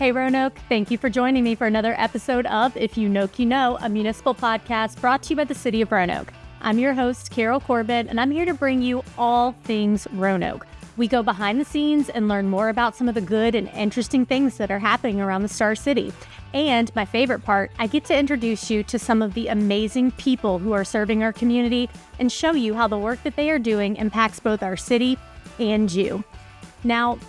Hey Roanoke, thank you for joining me for another episode of If You Know, You Know, a municipal podcast brought to you by the City of Roanoke. I'm your host, Carol Corbett, and I'm here to bring you all things Roanoke. We go behind the scenes and learn more about some of the good and interesting things that are happening around the Star City. And my favorite part, I get to introduce you to some of the amazing people who are serving our community and show you how the work that they are doing impacts both our city and you. Now,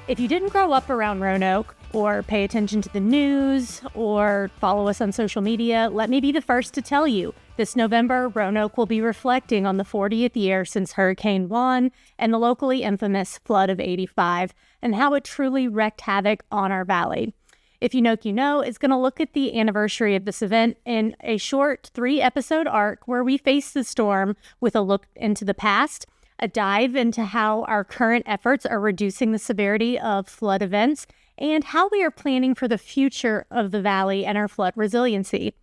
if you didn't grow up around Roanoke, or pay attention to the news, or follow us on social media, let me be the first to tell you, this November, Roanoke will be reflecting on the 40th year since Hurricane Juan and the locally infamous flood of '85, and how it truly wreaked havoc on our valley. If You Know is going to look at the anniversary of this event in a short 3-episode arc where we face the storm with a look into the past, a dive into how our current efforts are reducing the severity of flood events, and how we are planning for the future of the valley and our flood resiliency.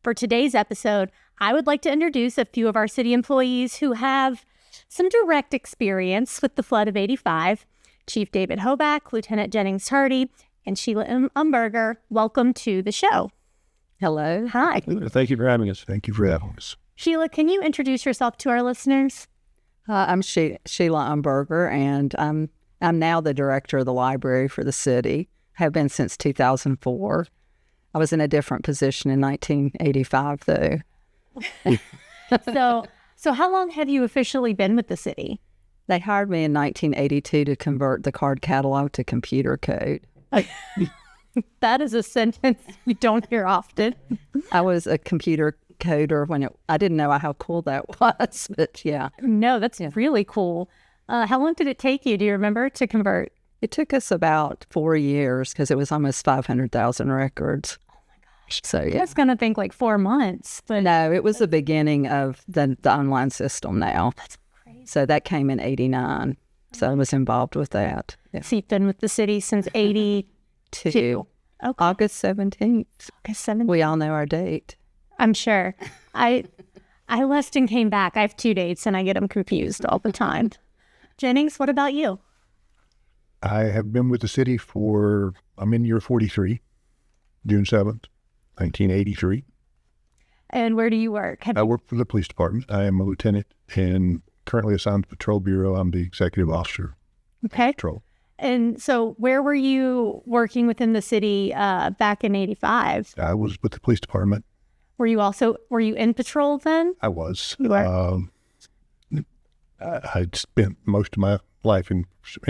For today's episode, I would like to introduce a few of our city employees who have some direct experience with the flood of '85. Chief David Hoback, Lieutenant Jennings Tardy, and Sheila Umberger. Welcome to the show. Hello. Hi. Thank you for having us. Thank you for having us. Sheila, can you introduce yourself to our listeners? I'm Sheila Umberger, and I'm now the director of the library for the city. Have been since 2004. I was in a different position in 1985, though. So how long have you officially been with the city? They hired me in 1982 to convert the card catalog to computer code. That is a sentence we don't hear often. I was a computer coder when I didn't know how cool that was, but yeah. No, that's really cool. How long did it take you, do you remember, to convert? It took us about 4 years because it was almost 500,000 records. Oh my gosh. So yeah. I was going to think like 4 months. But no, it was the beginning of the online system now. That's crazy. So that came in '89. So I was involved with that. Yeah. So you've been with the city since '82. Okay. August 17th. August 17th. We all know our date. I'm sure. I left and came back. I have 2 dates and I get them confused all the time. Jennings, what about you? I have been with the city I'm in year 43, June 7th, 1983. And where do you work? I work for the police department. I am a lieutenant and currently assigned to Patrol Bureau. I'm the executive officer. Okay. Patrol. And so where were you working within the city back in '85? I was with the police department. Were you in patrol then? I was. You were? I spent most of my life in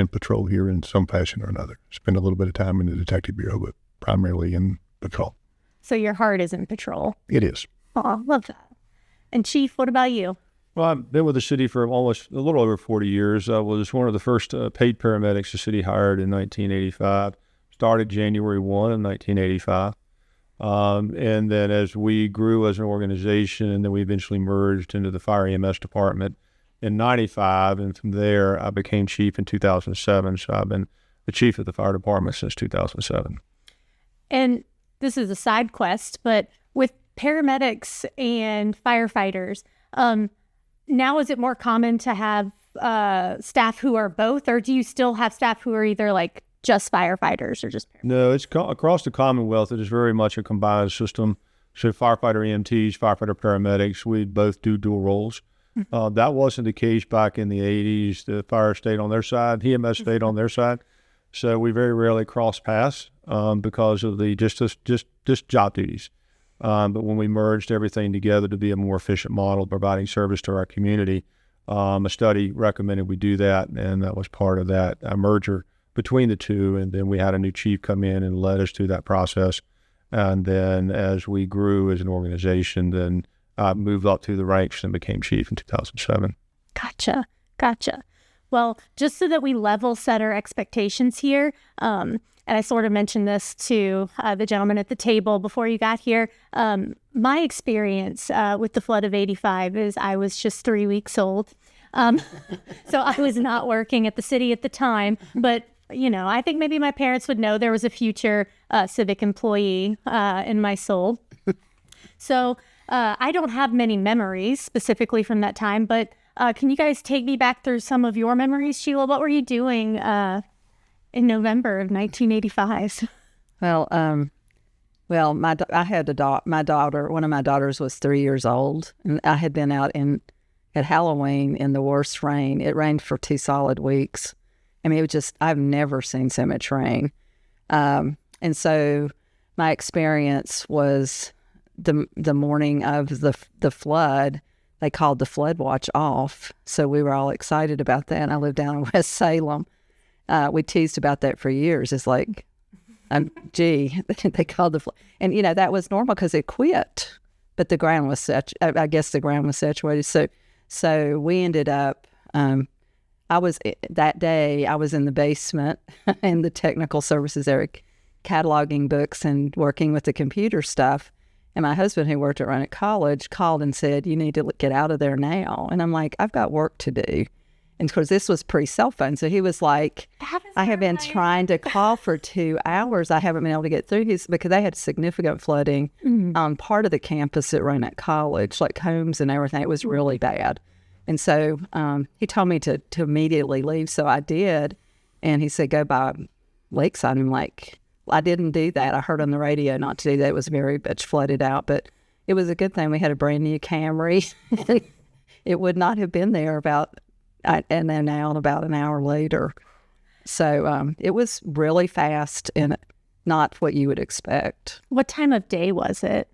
patrol here in some fashion or another. Spent a little bit of time in the detective bureau, but primarily in patrol. So your heart is in patrol. It is. Oh, love that. And Chief, what about you? Well, I've been with the city for almost a little over 40 years. I was one of the first paid paramedics the city hired in 1985. Started January 1 of 1985. And then as we grew as an organization, and then we eventually merged into the Fire-EMS department in '95, and from there I became chief in 2007. So I've been the chief of the fire department since 2007. And this is a side quest, but with paramedics and firefighters, now is it more common to have staff who are both, or do you still have staff who are either like just firefighters or just paramedics? No, it's across the Commonwealth. It is very much a combined system. So firefighter EMTs, firefighter paramedics, we both do dual roles. That wasn't the case back in the 80s. The fire stayed on their side, EMS stayed on their side. So we very rarely cross paths because of the just job duties. But when we merged everything together to be a more efficient model, providing service to our community, a study recommended we do that, and that was part of that merger between the two. And then we had a new chief come in and led us through that process. And then as we grew as an organization, then moved up through the ranks and became chief in 2007. Gotcha. Well, just so that we level set our expectations here, and I sort of mentioned this to the gentleman at the table before you got here, my experience with the flood of '85 is I was just 3 weeks old. So I was not working at the city at the time, but I think maybe my parents would know there was a future civic employee in my soul. So I don't have many memories specifically from that time, but can you guys take me back through some of your memories? Sheila, what were you doing in November of 1985? Well, I had my daughter. One of my daughters was 3 years old, and I had been out at Halloween in the worst rain. It rained for 2 solid weeks. I mean, it was just, I've never seen so much rain. And so my experience was the morning of the flood. They called the flood watch off, so we were all excited about that. I lived down in West Salem. We teased about that for years. It's like, gee, they called the flood. And, that was normal because it quit. But the ground was I guess the ground was saturated. So we ended up, that day, I was in the basement in the technical services area, cataloging books and working with the computer stuff. And my husband, who worked at Roanoke College, called and said, "You need to get out of there now." And I'm like, "I've got work to do." And of course, this was pre-cell phone. So he was like, "I have been trying to call for 2 hours. I haven't been able to get through." Because they had significant flooding on part of the campus at Roanoke College, like homes and everything. It was really bad. And so he told me to immediately leave. So I did. And he said, "Go by Lakeside." I'm like, I didn't do that. I heard on the radio not to do that. It was very much flooded out. But it was a good thing we had a brand new Camry. It would not have been there about an hour later. So it was really fast and not what you would expect. What time of day was it?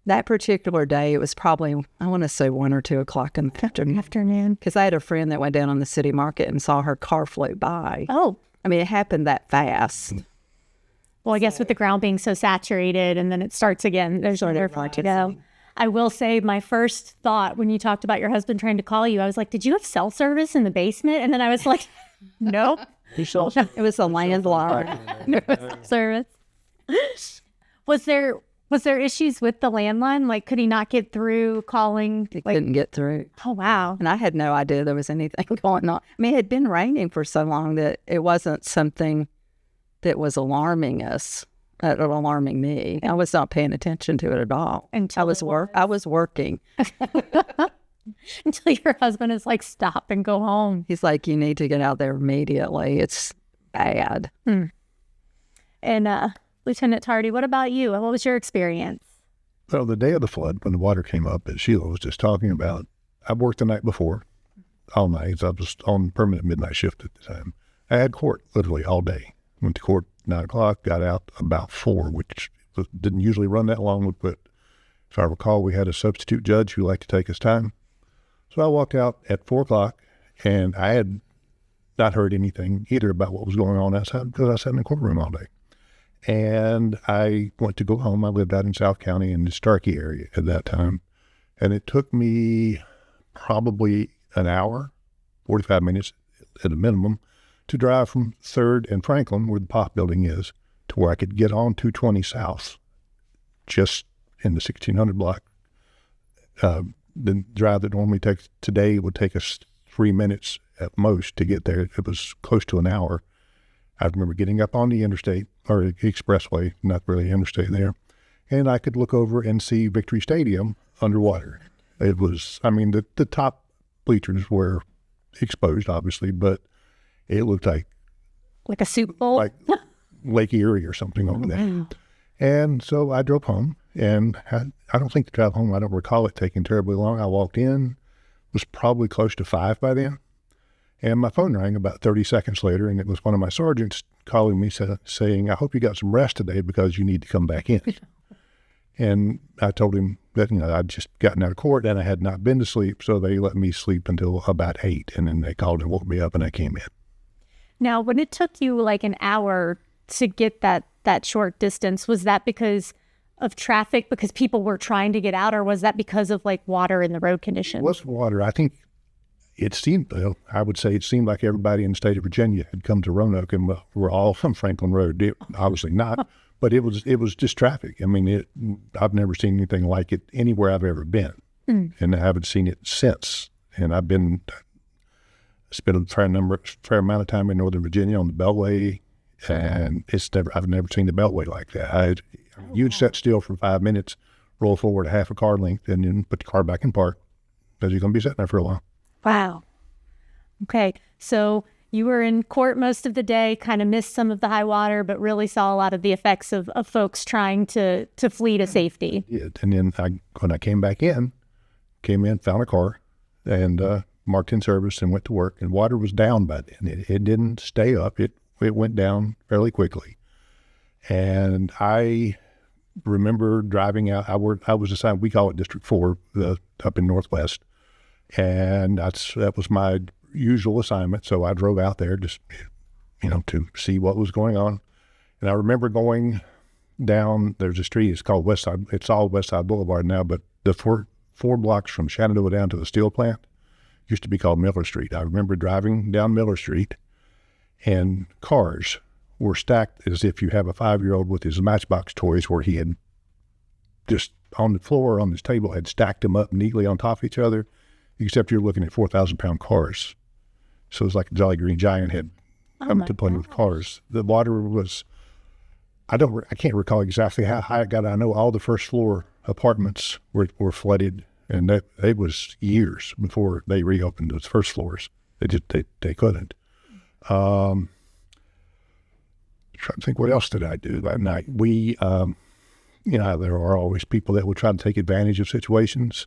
That particular day, it was probably, I want to say 1 or 2 o'clock in the afternoon. Because I had a friend that went down on the city market and saw her car float by. Oh. I mean, it happened that fast. Well, I guess with the ground being so saturated and then it starts again, there's nowhere far to go. I will say my first thought when you talked about your husband trying to call you, I was like, "Did you have cell service in the basement?" And then I was like, "Nope." It was a landline. Service. Was there issues with the landline? Like, could he not get through calling? He couldn't get through. Oh, wow. And I had no idea there was anything going on. I mean, it had been raining for so long that it wasn't something that was alarming me. I was not paying attention to it at all. I was working. Until your husband is like, "Stop and go home." He's like, "You need to get out there immediately. It's bad." And Lieutenant Tardy, what about you? What was your experience? Well, the day of the flood, when the water came up, as Sheila was just talking about, I worked the night before, all night. I was on permanent midnight shift at the time. I had court literally all day. Went to court 9 o'clock, got out about 4, which didn't usually run that long. But if I recall, we had a substitute judge who liked to take his time. So I walked out at 4 o'clock, and I had not heard anything either about what was going on outside because I sat in the courtroom all day. And I went to go home. I lived out in South County in the Starkey area at that time. And it took me probably an hour, 45 minutes at a minimum, to drive from 3rd and Franklin, where the Pop building is, to where I could get on 220 South, just in the 1600 block. The drive that normally takes today would take us 3 minutes at most to get there. It was close to an hour. I remember getting up on the interstate, or the expressway, not really interstate there, and I could look over and see Victory Stadium underwater. It was, I mean, the top bleachers were exposed, obviously, but it looked like a Super Bowl? Like Lake Erie or something over there. And so I drove home, and I don't think the drive home, I don't recall it taking terribly long. I walked in, was probably close to 5 by then, and my phone rang about 30 seconds later, and it was one of my sergeants calling me saying, "I hope you got some rest today because you need to come back in." And I told him that, I'd just gotten out of court and I had not been to sleep, so they let me sleep until about 8, and then they called and woke me up, and I came in. Now, when it took you like an hour to get that short distance, was that because of traffic, because people were trying to get out, or was that because of like water in the road conditions? It was water. I think I would say it seemed like everybody in the state of Virginia had come to Roanoke and were all from Franklin Road. Obviously not, but it was just traffic. I mean, I've never seen anything like it anywhere I've ever been, and I haven't seen it since. And spent a fair amount of time in Northern Virginia on the Beltway, and I've never seen the Beltway like that. You'd sit still for 5 minutes, roll forward a half a car length, and then put the car back in park because you're going to be sitting there for a while. Wow. Okay. So you were in court most of the day, kind of missed some of the high water, but really saw a lot of the effects of folks trying to flee to safety. Yeah, and then when I came in, found a car, and marked in service and went to work. And water was down by then. It didn't stay up. It went down fairly quickly. And I remember driving out. I was assigned, we call it District 4, up in Northwest. And that was my usual assignment. So I drove out there just, to see what was going on. And I remember going down, there's a street, it's called Westside. It's all Westside Boulevard now, but the four blocks from Shenandoah down to the steel plant used to be called Miller Street. I remember driving down Miller Street, and cars were stacked as if you have a 5-year-old with his Matchbox toys, where he had just on the floor, on this table, had stacked them up neatly on top of each other, except you're looking at 4,000-pound cars. So it was like a Jolly Green Giant had come to play with cars. The water was, I can't recall exactly how high it got. I know all the first floor apartments were flooded, and it was years before they reopened those first floors. They couldn't. Trying to think, what else did I do that night? We, there are always people that will try to take advantage of situations.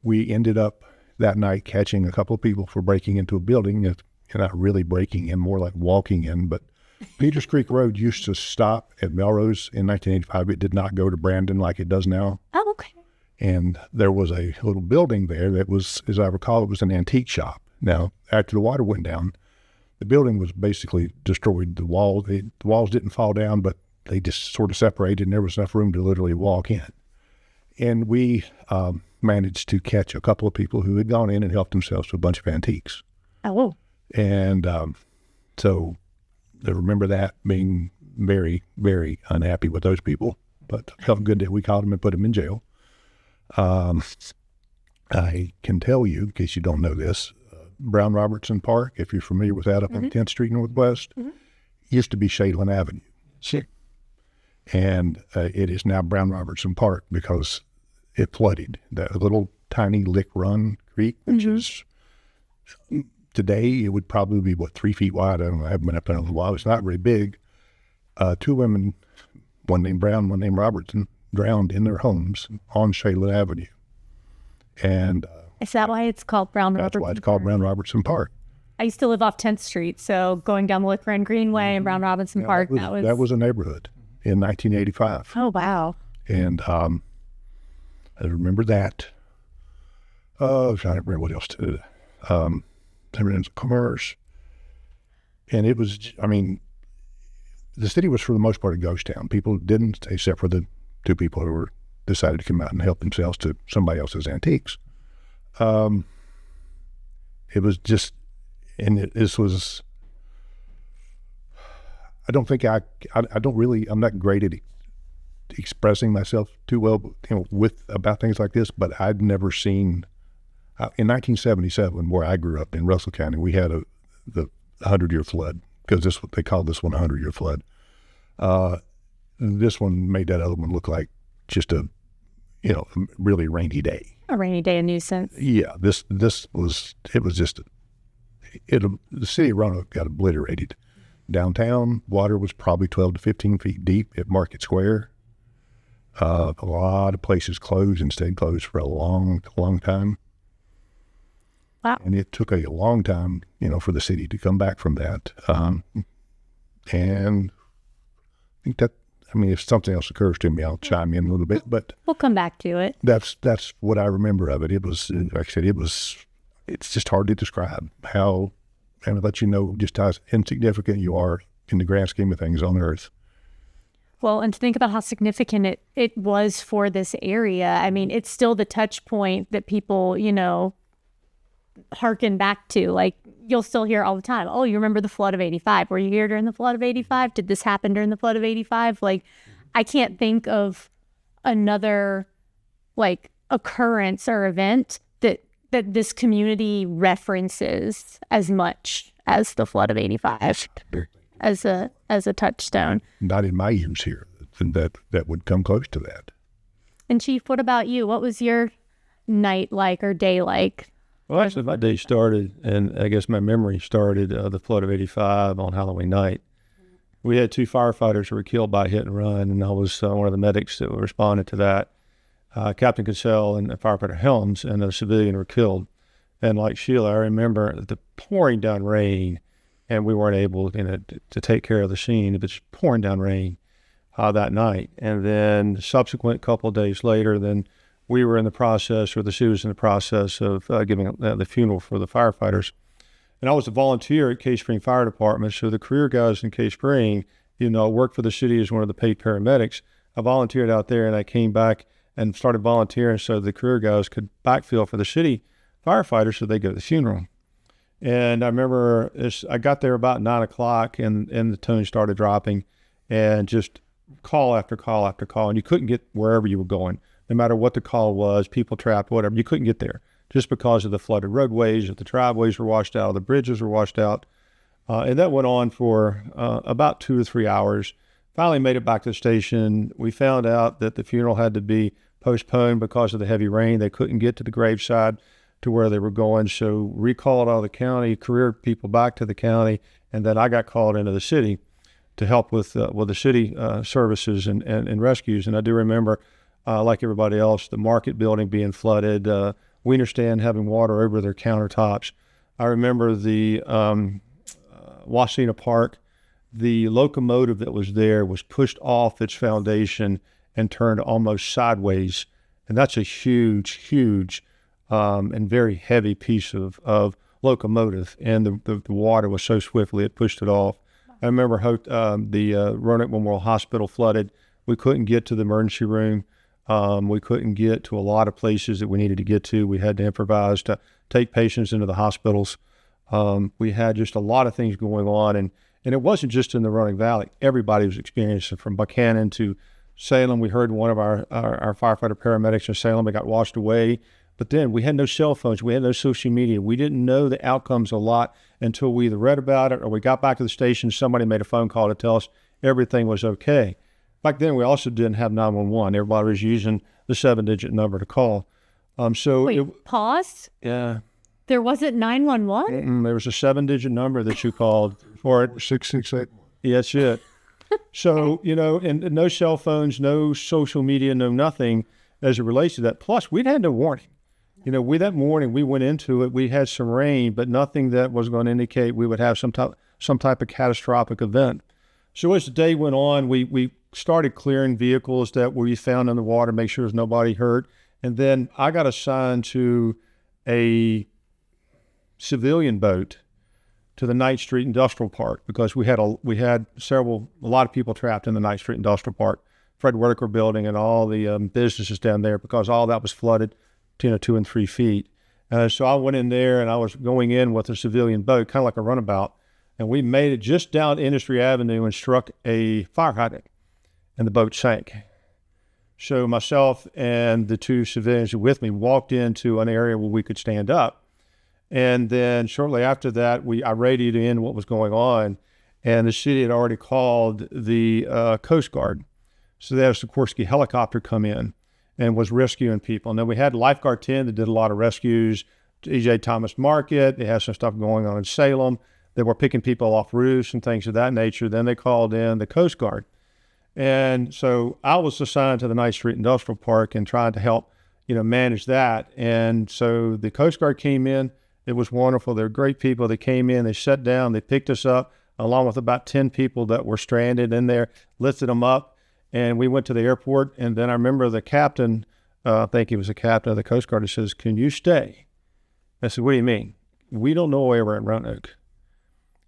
We ended up that night catching a couple of people for breaking into a building. You're not really breaking in, more like walking in. But Peters Creek Road used to stop at Melrose in 1985. It did not go to Brandon like it does now. Oh, okay. And there was a little building there that was, as I recall, it was an antique shop. Now, after the water went down, the building was basically destroyed. The walls didn't fall down, but they just sort of separated, and there was enough room to literally walk in. And we managed to catch a couple of people who had gone in and helped themselves to a bunch of antiques. Oh. And so I remember that, being very, very unhappy with those people, but felt good that we caught them and put them in jail. I can tell you, in case you don't know this, Brown Robertson Park, if you're familiar with that, up on 10th Street Northwest, used to be Shaylin Avenue. Sure. And it is now Brown Robertson Park because it flooded. That little tiny Lick Run Creek, which is, today it would probably be, 3 feet wide? I don't know, I haven't been up there in a while. It's not very big. 2 women, one named Brown, one named Robertson, drowned in their homes on Shaylin Avenue. And is that why it's called Brown Robertson? That's why it's called Brown Robertson Park. I used to live off 10th Street, so going down the Lick Run Greenway and Brown Robertson Park, that was a neighborhood in 1985. Oh, wow. And I remember that. I don't remember what else to do. There was a commerce. And it was, the city was for the most part a ghost town. People didn't, except for the 2 people who decided to come out and help themselves to somebody else's antiques. It was just, this was, I don't think I'm not great at expressing myself too well, about things like this, but I'd never seen, in 1977, where I grew up in Russell County, we had the 100-year flood, because they called this one a 100-year flood. This one made that other one look like just a really rainy day. A rainy day, a nuisance. Yeah, this was, it was just, the city of Roanoke got obliterated. Downtown, water was probably 12 to 15 feet deep at Market Square. A lot of places closed and stayed closed for a long, long time. Wow. And it took a long time, for the city to come back from that. And I think that, if something else occurs to me, I'll chime in a little bit, but we'll come back to it. That's what I remember of it. It was, like I said, it's just hard to describe how, and let you know just how insignificant you are in the grand scheme of things on Earth. Well, and to think about how significant it was for this area. It's still the touch point that people, harken back to. Like, you'll still hear all the time, oh, you remember the flood of 85? Were you here during the flood of 85? Did this happen during the flood of 85? Like, I can't think of another, occurrence or event that this community references as much as the flood of 85 as a touchstone. Not in my years here that would come close to that. And Chief, what about you? What was your night like or day like? Well, actually, my day started, and I guess my memory started the flood of '85 on Halloween night. We had 2 firefighters who were killed by hit and run, and I was one of the medics that responded to that. Captain Cassell and firefighter Helms and a civilian were killed. And like Sheila, I remember the pouring down rain, and we weren't able to take care of the scene. It was pouring down rain that night. And then subsequent couple of days later, then we were in the process, or the city was in the process of giving the funeral for the firefighters. And I was a volunteer at Cave Spring Fire Department, so the career guys in Cave Spring, worked for the city as one of the paid paramedics. I volunteered out there, and I came back and started volunteering so the career guys could backfill for the city firefighters so they go to the funeral. And I remember I got there about 9 o'clock, and the tone started dropping, and just call after call after call, and you couldn't get wherever you were going. No matter what the call was, people trapped, whatever, you couldn't get there just because of the flooded roadways, that the driveways were washed out, the bridges were washed out. And that went on for about 2 to 3 hours. Finally made it back to the station. We found out that the funeral had to be postponed because of the heavy rain. They couldn't get to the graveside to where they were going, so recalled out of the county, career people back to the county, and then I got called into the city to help with the city services and rescues. And I do remember, like everybody else, the market building being flooded, Wiener Stand having water over their countertops. I remember the Wasena Park, the locomotive that was there was pushed off its foundation and turned almost sideways. And that's a huge and very heavy piece of locomotive. And the water was so swiftly, it pushed it off. I remember the Roanoke Memorial Hospital flooded. We couldn't get to the emergency room. We couldn't get to a lot of places that we needed to get to. We had to improvise to take patients into the hospitals. We had just a lot of things going on. And it wasn't just in the Roanoke Valley. Everybody was experiencing it, from Buchanan to Salem. We heard one of our firefighter paramedics in Salem that got washed away. But then we had no cell phones. We had no social media. We didn't know the outcomes a lot until we either read about it or we got back to the station. Somebody made a phone call to tell us everything was okay. Back then, we also didn't have 911. Everybody was using the 7-digit number to call. Pause? Yeah. There wasn't 911? There was a 7-digit number that you called for it. 668. Yeah, that's it. So, and no cell phones, no social media, no nothing as it relates to that. Plus, we'd had no warning. That morning we went into it, we had some rain, but nothing that was going to indicate we would have some type of catastrophic event. So as the day went on, we started clearing vehicles that we found in the water, make sure there's nobody hurt. And then I got assigned to a civilian boat to the Ninth Street Industrial Park because we had a lot of people trapped in the Ninth Street Industrial Park, Fred Whitaker Building, and all the businesses down there, because all that was flooded 2 and 3 feet. So I went in there, and I was going in with a civilian boat, kind of like a runabout, and we made it just down Industry Avenue and struck a fire hydrant, and the boat sank. So myself and the 2 civilians with me walked into an area where we could stand up. And then shortly after that, I radioed in what was going on, and the city had already called the Coast Guard. So they had a Sikorsky helicopter come in and was rescuing people. And then we had Lifeguard 10 that did a lot of rescues, E.J. Thomas Market. They had some stuff going on in Salem. They were picking people off roofs and things of that nature. Then they called in the Coast Guard. And so I was assigned to the Ninth Street Industrial Park and tried to help, manage that. And so the Coast Guard came in. It was wonderful. They're great people. They came in, they sat down, they picked us up along with about 10 people that were stranded in there, lifted them up, and we went to the airport. And then I remember the captain, I think he was the captain of the Coast Guard, he says, "Can you stay?" I said, "What do you mean?" "We don't know where we're in Roanoke."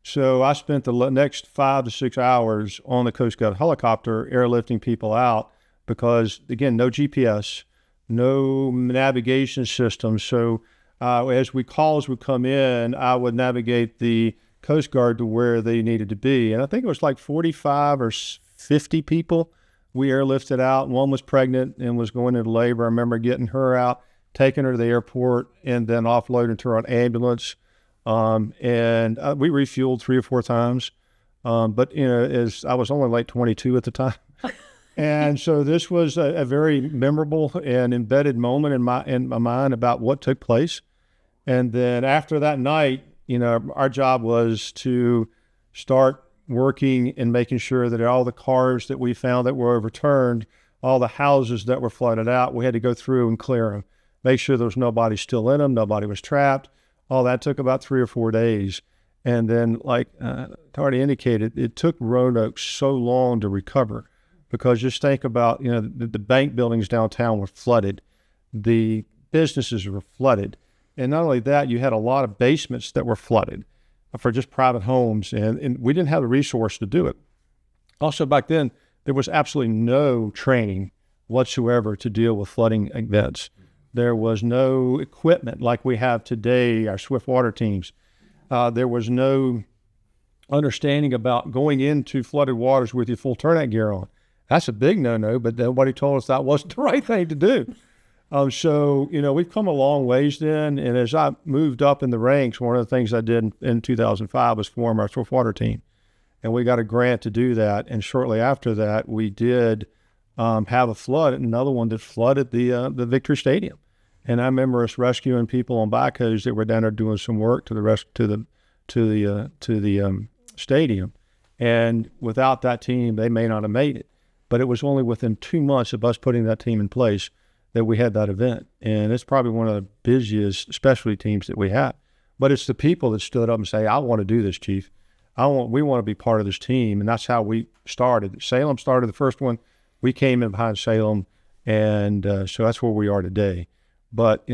So I spent the next 5 to 6 hours on the Coast Guard helicopter airlifting people out because, again, no GPS, no navigation system. So as calls would come in, I would navigate the Coast Guard to where they needed to be. And I think it was like 45 or 50 people we airlifted out. One was pregnant and was going into labor. I remember getting her out, taking her to the airport, and then offloading her on ambulance. And we refueled 3 or 4 times. But, as I was only like 22 at the time. And so this was a very memorable and embedded moment in my mind about what took place. And then after that night, our job was to start working and making sure that all the cars that we found that were overturned, all the houses that were flooded out, we had to go through and clear them, make sure there was nobody still in them, nobody was trapped. All that took about 3 or 4 days. And then, like Tardy indicated, it took Roanoke so long to recover, because just think about, the bank buildings downtown were flooded. The businesses were flooded. And not only that, you had a lot of basements that were flooded for just private homes, and we didn't have the resource to do it. Also, back then, there was absolutely no training whatsoever to deal with flooding events. There was no equipment like we have today, our swift water teams. There was no understanding about going into flooded waters with your full turnout gear on. That's a big no-no, but nobody told us that wasn't the right thing to do. So, we've come a long ways then. And as I moved up in the ranks, one of the things I did in 2005 was form our swift water team. And we got a grant to do that. And shortly after that, we did have a flood, another one that flooded the Victory Stadium. And I remember us rescuing people on backhoes that were down there doing some work to the stadium. And without that team, they may not have made it. But it was only within 2 months of us putting that team in place that we had that event. And it's probably one of the busiest specialty teams that we have. But it's the people that stood up and say, I want to do this, Chief. We want to be part of this team. And that's how we started. Salem started the first one. We came in behind Salem. And so that's where we are today. But,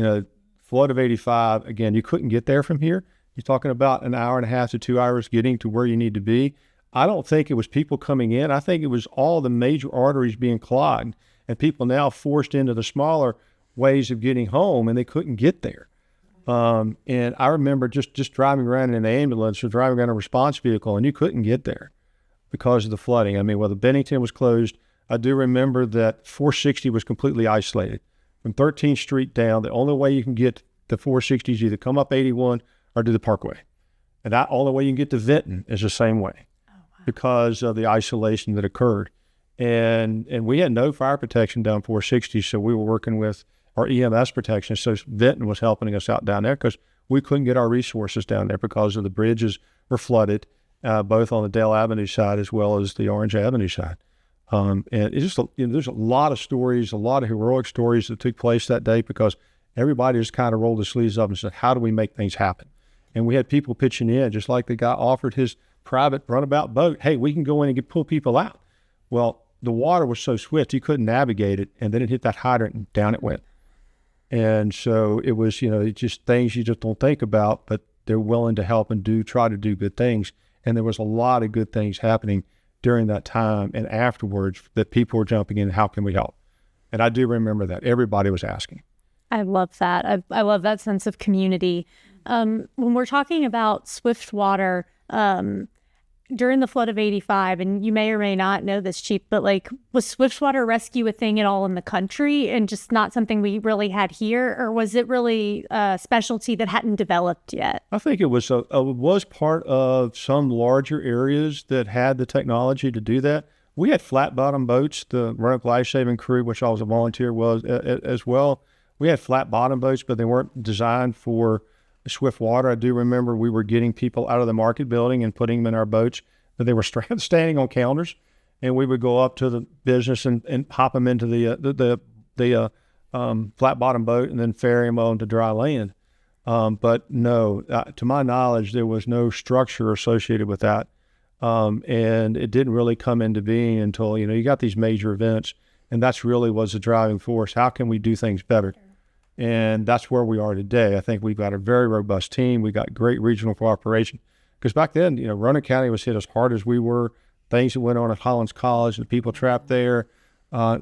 flood of 85, again, you couldn't get there from here. You're talking about an hour and a half to 2 hours getting to where you need to be. I don't think it was people coming in. I think it was all the major arteries being clogged, and people now forced into the smaller ways of getting home, and they couldn't get there. And I remember just driving around in an ambulance or driving around a response vehicle, and you couldn't get there because of the flooding. I mean, the Bennington was closed. I do remember that 460 was completely isolated. From 13th Street down, the only way you can get to 460 is either come up 81 or do the Parkway. And that only way you can get to Vinton is the same way because of the isolation that occurred. And we had no fire protection down 460, so we were working with our EMS protection. So Vinton was helping us out down there because we couldn't get our resources down there because of the bridges were flooded, both on the Dale Avenue side as well as the Orange Avenue side. And it's just, there's a lot of stories, a lot of heroic stories that took place that day because everybody just kind of rolled their sleeves up and said, how do we make things happen? And we had people pitching in, just like the guy offered his private runabout boat. Hey, we can go in and pull people out. Well, the water was so swift, he couldn't navigate it. And then it hit that hydrant and down it went. And so it was, it's just things you just don't think about, but they're willing to help and try to do good things. And there was a lot of good things happening during that time and afterwards that people were jumping in, how can we help? And I do remember that. Everybody was asking. I love that. I love that sense of community. When we're talking about swift water, during the flood of 85, and you may or may not know this, Chief, but was swiftwater rescue a thing at all in the country and just not something we really had here? Or was it really a specialty that hadn't developed yet? I think it was part of some larger areas that had the technology to do that. We had flat bottom boats, the Roanoke Lifesaving Crew, which I was a volunteer was as well. We had flat bottom boats, but they weren't designed for swift water. I do remember we were getting people out of the market building and putting them in our boats, but they were standing on counters, and we would go up to the business and hop them into the flat bottom boat and then ferry them on to dry land. But no, to my knowledge, there was no structure associated with that. And it didn't really come into being until, you got these major events, and that's really was the driving force. How can we do things better? And that's where we are today. I think we've got a very robust team. We got great regional cooperation. Because back then, Roanoke County was hit as hard as we were. Things that went on at Hollins College, the people trapped there.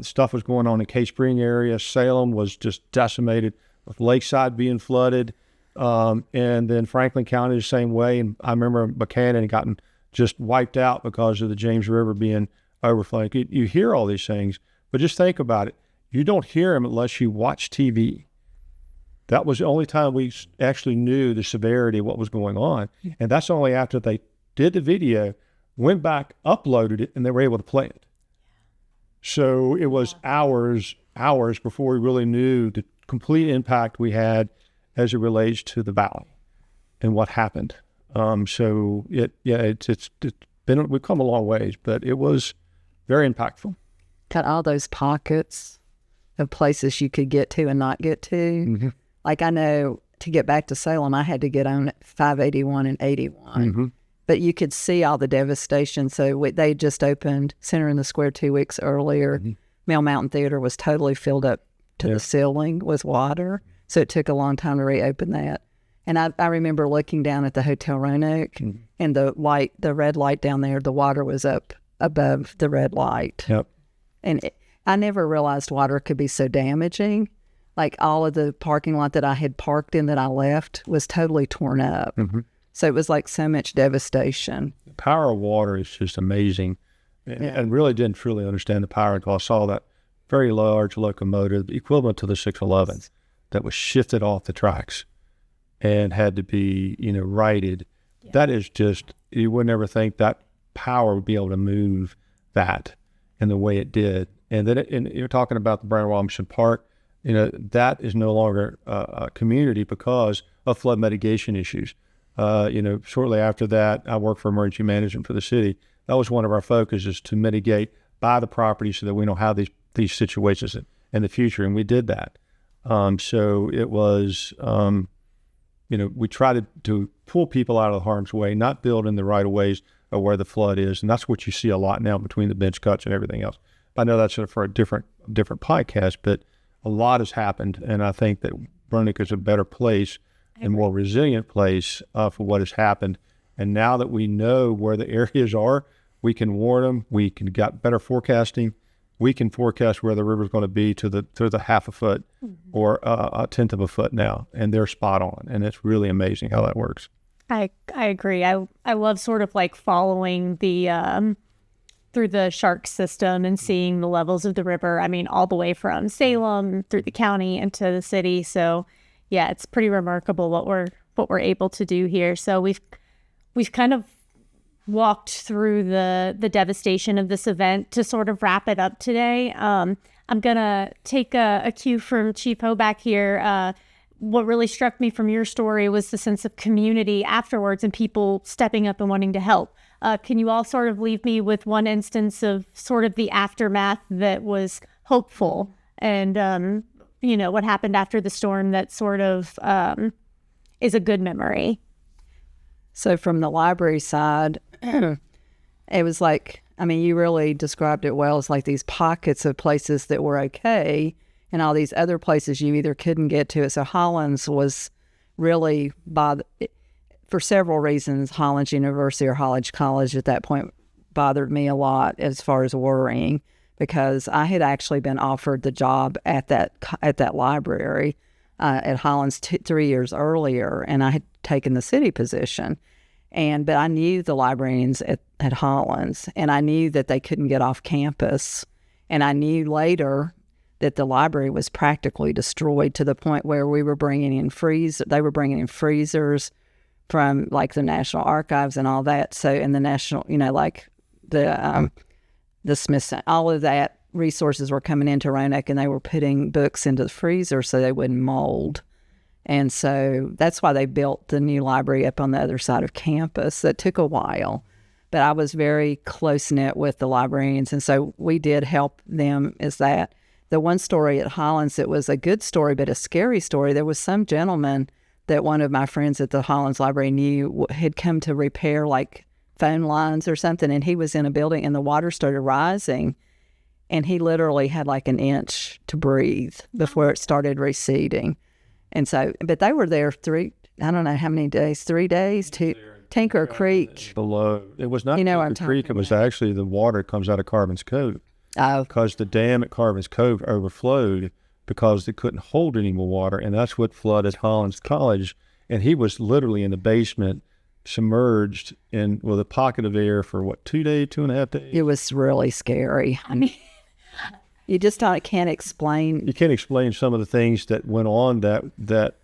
Stuff was going on in Cave Spring area. Salem was just decimated with Lakeside being flooded. And then Franklin County the same way. And I remember Buchanan had gotten just wiped out because of the James River being overflowing. You hear all these things, but just think about it. You don't hear them unless you watch TV. That was the only time we actually knew the severity of what was going on. And that's only after they did the video, went back, uploaded it, and they were able to play it. So it was hours before we really knew the complete impact we had as it relates to the valley and what happened. So it's been, we've come a long ways, but it was very impactful. Got all those pockets of places you could get to and not get to. Mm-hmm. Like I know to get back to Salem, I had to get on at 581 and 81. Mm-hmm. But you could see all the devastation. So they just opened Center in the Square 2 weeks earlier. Mm-hmm. Mill Mountain Theater was totally filled up to the ceiling with water. So it took a long time to reopen that. And I remember looking down at the Hotel Roanoke and the red light down there, the water was up above the red light. Yep. And I never realized water could be so damaging. Like all of the parking lot that I had parked in that I left was totally torn up. Mm-hmm. So it was like so much devastation. The power of water is just amazing. And really didn't truly understand the power until I saw that very large locomotive, equivalent to the 611, that was shifted off the tracks and had to be, righted. Yeah. That is just, you would never think that power would be able to move that in the way it did. And then and you're talking about the Brown Robinson Park, that is no longer a community because of flood mitigation issues. Shortly after that, I worked for emergency management for the city. That was one of our focuses, to mitigate by the property so that we don't have these situations in the future, and we did that. So it was, we tried to pull people out of harm's way, not build in the right-of-ways of where the flood is, and that's what you see a lot now between the bench cuts and everything else. I know that's for a different podcast, but a lot has happened, and I think that Roanoke is a better place and more resilient place for what has happened. And now that we know where the areas are, we can warn them. We can get better forecasting. We can forecast where the river's going to be to the half a foot or a tenth of a foot now, and they're spot on. And it's really amazing how that works. I agree. I love sort of like following the through the shark system and seeing the levels of the river. I mean, all the way from Salem through the county into the city. So yeah, it's pretty remarkable what we're able to do here. So we've kind of walked through the devastation of this event. To sort of wrap it up today, I'm gonna take a cue from Chief Hoback here. What really struck me from your story was the sense of community afterwards and people stepping up and wanting to help. Can you all sort of leave me with one instance of sort of the aftermath that was hopeful, and what happened after the storm that sort of is a good memory? So from the library side, it was like, you really described it well. It's like these pockets of places that were okay, and all these other places you either couldn't get to. So Hollins was really, for several reasons, Hollins University or Hollins College at that point bothered me a lot as far as worrying, because I had actually been offered the job at that library at Hollins 3 years earlier, and I had taken the city position. But I knew the librarians at Hollins, and I knew that they couldn't get off campus. And I knew later that the library was practically destroyed to the point where we were bringing in they were bringing in freezers from like the National Archives and all that. So in the national, like the Smithsonian, all of that resources were coming into Roanoke, and they were putting books into the freezer so they wouldn't mold. And so that's why they built the new library up on the other side of campus. That took a while, but I was very close-knit with the librarians, and so we did help them. Is that the one story at Hollins? It was a good story, but a scary story. There was some gentleman that one of my friends at the Hollins Library knew had come to repair like phone lines or something, and he was in a building, and the water started rising, and he literally had like an inch to breathe before it started receding. And so, but they were there I don't know how many days, 3 days to Tinker Creek. Below. It was not Tinker Creek. It was actually the water comes out of Carbon's Cove. Oh. Because the dam at Carbon's Cove overflowed because it couldn't hold any more water. And that's what flooded Hollins College. And he was literally in the basement, submerged with a pocket of air for 2.5 days? It was really scary. You just can't explain. You can't explain some of the things that went on that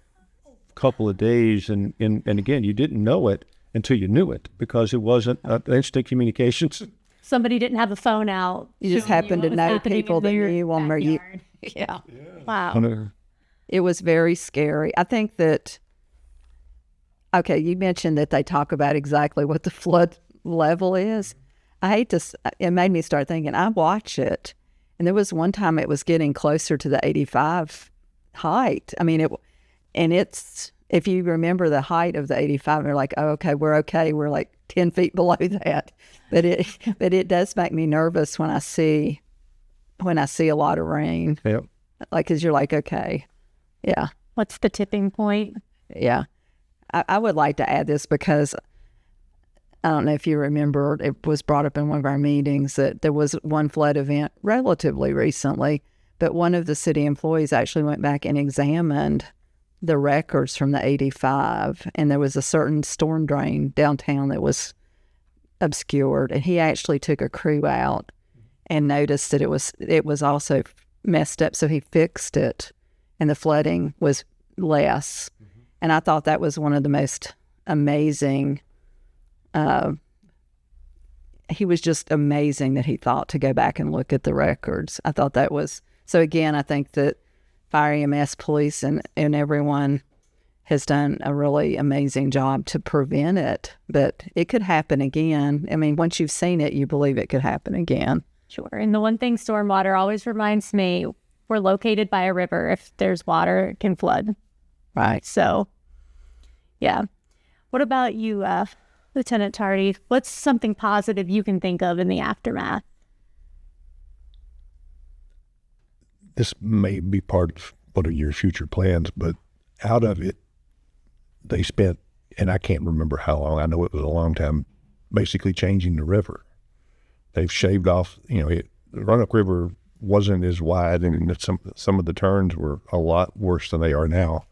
couple of days. And again, you didn't know it until you knew it, because it wasn't instant communications. Somebody didn't have a phone out. You just happened to know people that knew them. Yeah. Wow. it was very scary. I think that, okay, you mentioned that they talk about exactly what the flood level is. I hate to, it made me start thinking, I watch it, and there was one time it was getting closer to the 85 height. I mean, it's, if you remember the height of the 85, you're like, oh, okay, we're like 10 feet below that. But it does make me nervous when I see a lot of rain. Yep. Like, because you're like, okay, yeah. What's the tipping point? Yeah. I would like to add this because I don't know if you remember, it was brought up in one of our meetings that there was one flood event relatively recently, but one of the city employees actually went back and examined the records from the 85, and there was a certain storm drain downtown that was obscured, and he actually took a crew out and noticed that it was also messed up, so he fixed it, and the flooding was less. And I thought that was one of the most amazing. He was just amazing that he thought to go back and look at the records. I thought that was, so again, I think that Fire-EMS Police and everyone has done a really amazing job to prevent it, but it could happen again. I mean, once you've seen it, you believe it could happen again. Sure. And the one thing stormwater always reminds me, we're located by a river. If there's water, it can flood. Right. So, yeah. What about you, Lieutenant Tardy? What's something positive you can think of in the aftermath? This may be part of one of your future plans, but out of it, they spent, and I can't remember how long, I know it was a long time, basically changing the river. They've shaved off, the Roanoke River wasn't as wide, and some of the turns were a lot worse than they are now.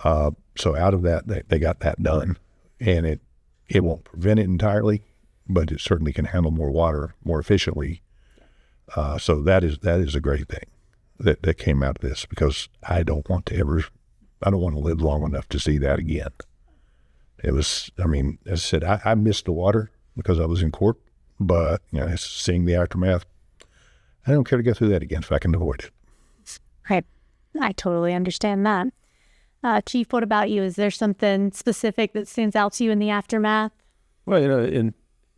So out of that, they got that done, and it won't prevent it entirely, but it certainly can handle more water more efficiently. So that is a great thing that came out of this, because I don't want to live long enough to see that again. It was, as I said, I missed the water because I was in court, but seeing the aftermath, I don't care to go through that again if I can avoid it. Right. I totally understand that. Chief, what about you? Is there something specific that stands out to you in the aftermath? Well,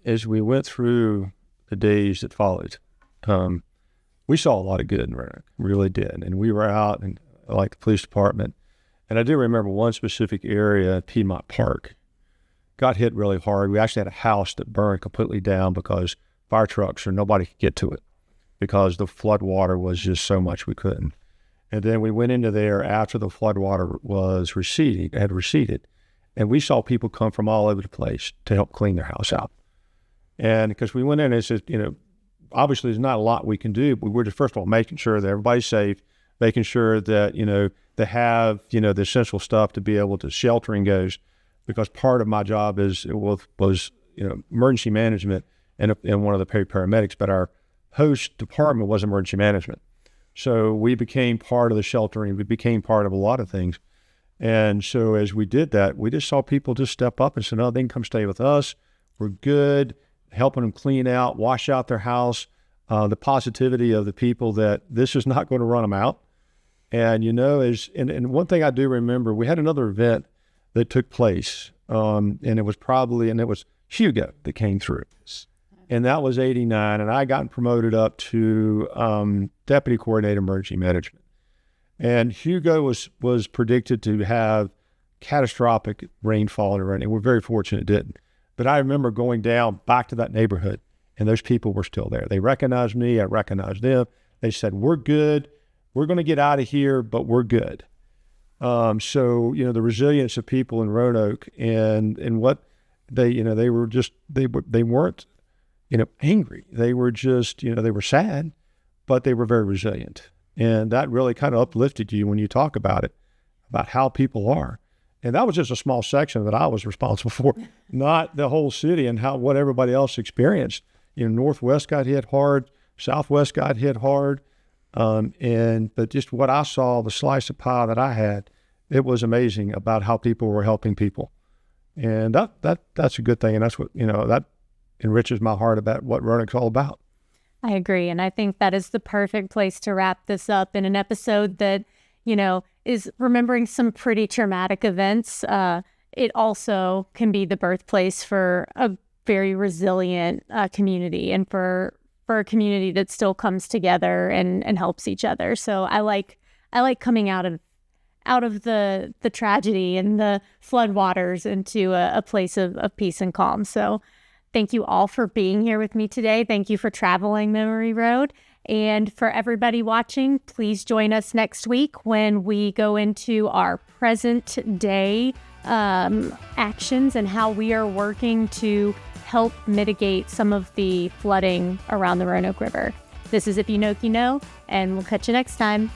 as we went through the days that followed, we saw a lot of good in Roanoke, really did. And we were out, and like the police department, and I do remember one specific area, Piedmont Park, got hit really hard. We actually had a house that burned completely down because fire trucks or nobody could get to it because the flood water was just so much we couldn't. And then we went into there after the flood water had receded, and we saw people come from all over the place to help clean their house out. And because we went in and said, obviously there's not a lot we can do, but we're just, first of all, making sure that everybody's safe, making sure that, they have, the essential stuff to be able to, sheltering goes, because part of my job was emergency management and one of the paramedics, but our host department was emergency management. So we became part of the sheltering. We became part of a lot of things. And so as we did that, we just saw people just step up and say, no, they can come stay with us. We're good, helping them clean out, wash out their house, the positivity of the people that this is not going to run them out. And, and one thing I do remember, we had another event that took place, and it was Hugo that came through. And that was 89, and I got promoted up to Deputy Coordinator Emergency Management. And Hugo was predicted to have catastrophic rainfall in Roanoke, and we're very fortunate it didn't. But I remember going down back to that neighborhood, and those people were still there. They recognized me, I recognized them. They said, we're good, we're going to get out of here, but we're good. So, the resilience of people in Roanoke and what they weren't, angry. They were just, they were sad, but they were very resilient. And that really kind of uplifted you when you talk about it, about how people are. And that was just a small section that I was responsible for, not the whole city and what everybody else experienced. Northwest got hit hard, Southwest got hit hard. But just what I saw, the slice of pie that I had, it was amazing about how people were helping people. And that's a good thing. And that's what, that enriches my heart about what Roanoke's all about. I agree. And I think that is the perfect place to wrap this up in an episode that, is remembering some pretty traumatic events. It also can be the birthplace for a very resilient community, and for a community that still comes together and helps each other. So I like coming out of the tragedy and the floodwaters into a place of peace and calm. So thank you all for being here with me today. Thank you for traveling Memory Road. And for everybody watching, please join us next week when we go into our present day actions and how we are working to help mitigate some of the flooding around the Roanoke River. This is If You Know, You Know, and we'll catch you next time.